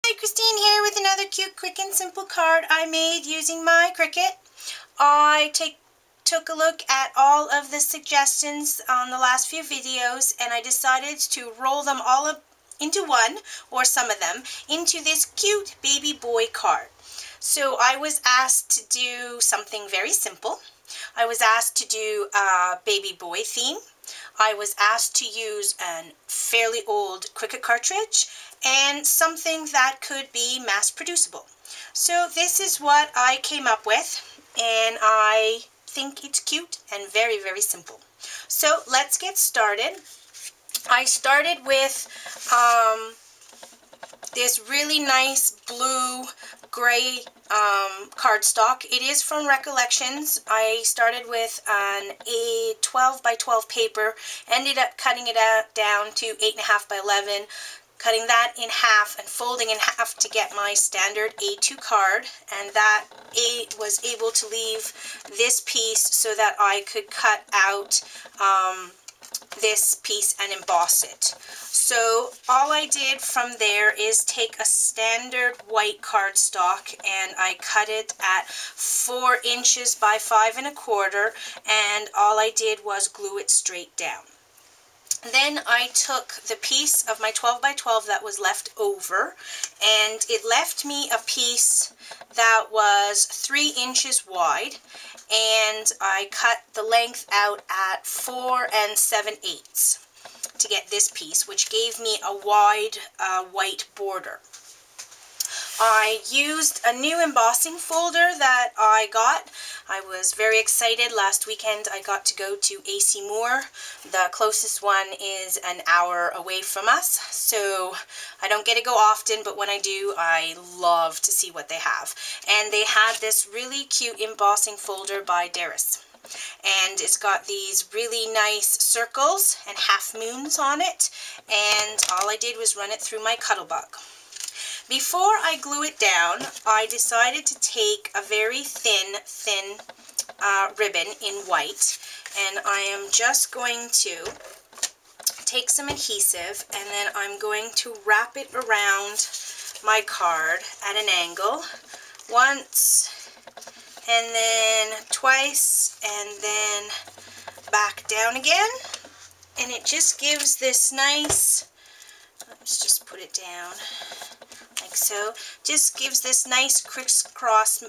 Hi, Christine here with another cute, quick and simple card I made using my Cricut. I took a look at all of the suggestions on the last few videos and I decided to roll them all up into one, or some of them, into this cute baby boy card. So I was asked to do something very simple. I was asked to do a baby boy theme. I was asked to use a fairly old Cricut cartridge and something that could be mass producible. So this is what I came up with, and I think it's cute and very, very simple. So let's get started. I started with this really nice blue gray cardstock. It is from Recollections. I started with a 12 by 12 paper, ended up cutting it down to 8.5 by 11, cutting that in half and folding in half to get my standard A2 card, and that was able to leave this piece so that I could cut out this piece and emboss it. So all I did from there is take a standard white cardstock and I cut it at 4 inches by 5 1/4, and all I did was glue it straight down. Then I took the piece of my 12 by 12 that was left over, and it left me a piece that was 3 inches wide, and I cut the length out at 4 7/8 to get this piece, which gave me a wide white border. I used a new embossing folder that I got. I was very excited. Last weekend I got to go to AC Moore. The closest one is an hour away from us, so I don't get to go often, but when I do, I love to see what they have. And they had this really cute embossing folder by Darris. And it's got these really nice circles and half moons on it, and all I did was run it through my Cuttlebug. Before I glue it down, I decided to take a very thin ribbon in white, and I am just going to take some adhesive and then I'm going to wrap it around my card at an angle, once and then twice and then back down again, and it just gives this nice, let's just put it down like so, just gives this nice crisscross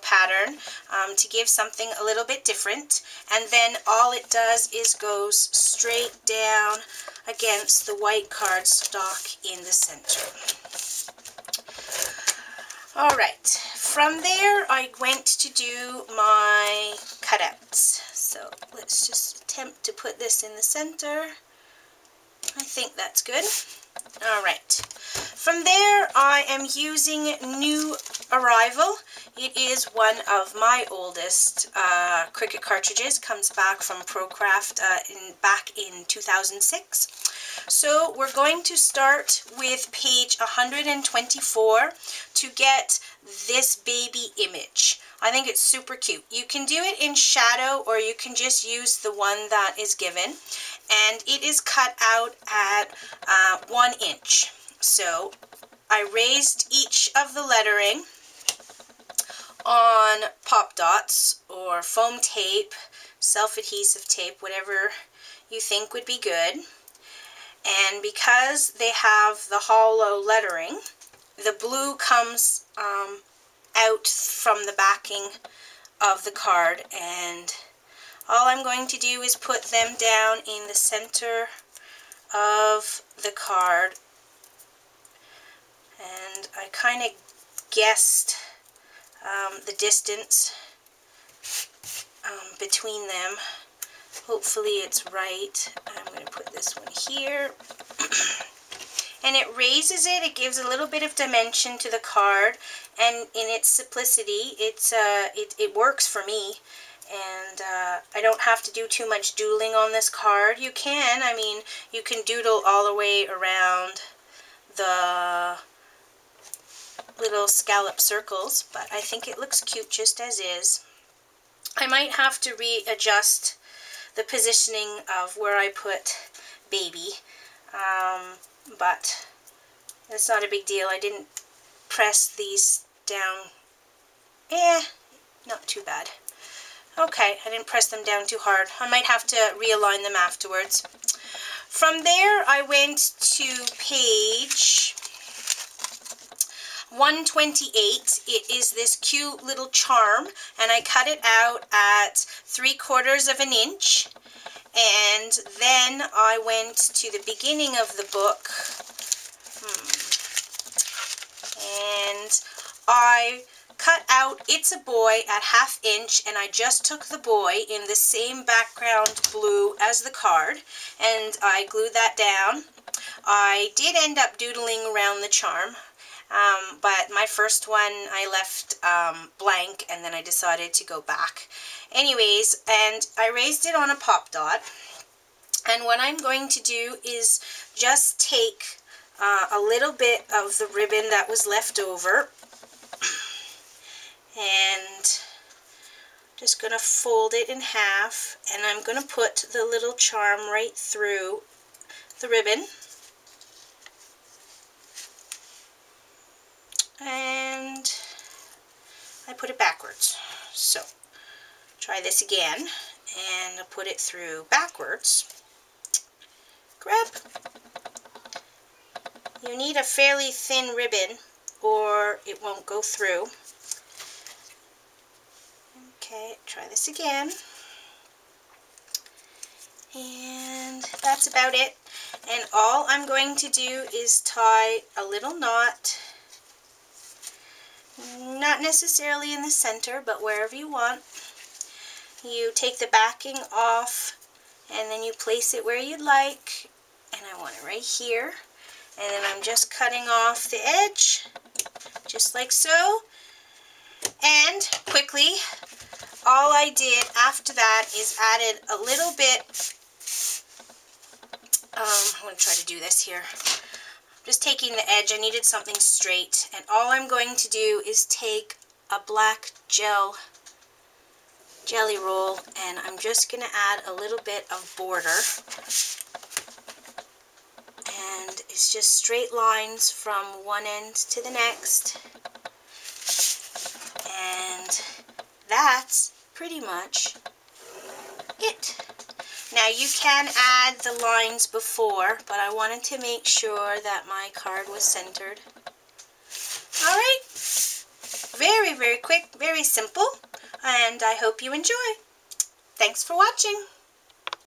pattern to give something a little bit different. And then all it does is goes straight down against the white cardstock in the center. Alright, from there I went to do my cutouts. So let's just attempt to put this in the center. I think that's good. Alright, from there I am using New Arrival. It is one of my oldest Cricut cartridges. Comes back from ProCraft back in 2006. So we're going to start with page 124 to get this baby image. I think it's super cute. You can do it in shadow or you can just use the one that is given. And it is cut out at 1 inch. So I raised each of the lettering on pop dots or foam tape, self-adhesive tape, whatever you think would be good. And because they have the hollow lettering, the blue comes out from the backing of the card, and all I'm going to do is put them down in the center of the card, and I kind of guessed the distance between them. Hopefully it's right. I'm going to put this one here. And it raises it, it gives a little bit of dimension to the card, and in its simplicity, it works for me. And I don't have to do too much doodling on this card. You can, I mean, you can doodle all the way around the little scallop circles, but I think it looks cute just as is. I might have to readjust the positioning of where I put baby, but It's not a big deal. I didn't press these down. Not too bad. Okay, I didn't press them down too hard. I might have to realign them afterwards. From there, I went to page 128. It is this cute little charm, and I cut it out at 3/4 of an inch. And then I went to the beginning of the book, and I cut out It's a Boy at 1/2 inch, and I just took the boy in the same background blue as the card, and I glued that down. I did end up doodling around the charm, but my first one I left blank, and then I decided to go back. Anyways, and I raised it on a pop dot, and what I'm going to do is just take a little bit of the ribbon that was left over, and just going to fold it in half, and I'm going to put the little charm right through the ribbon. And I put it backwards. So try this again, and I'll put it through backwards. Grab. You need a fairly thin ribbon or it won't go through. Okay, try this again. And that's about it. And all I'm going to do is tie a little knot, not necessarily in the center, but wherever you want. You take the backing off, and then you place it where you'd like, and I want it right here. And then I'm just cutting off the edge, just like so. And quickly, all I did after that is added a little bit, I'm going to try to do this here. Just taking the edge, I needed something straight, and all I'm going to do is take a black jelly roll, and I'm just going to add a little bit of border, and it's just straight lines from one end to the next, and that's pretty much it. Now you can add the lines before, but I wanted to make sure that my card was centered. Alright, very, very quick, very simple, and I hope you enjoy. Thanks for watching.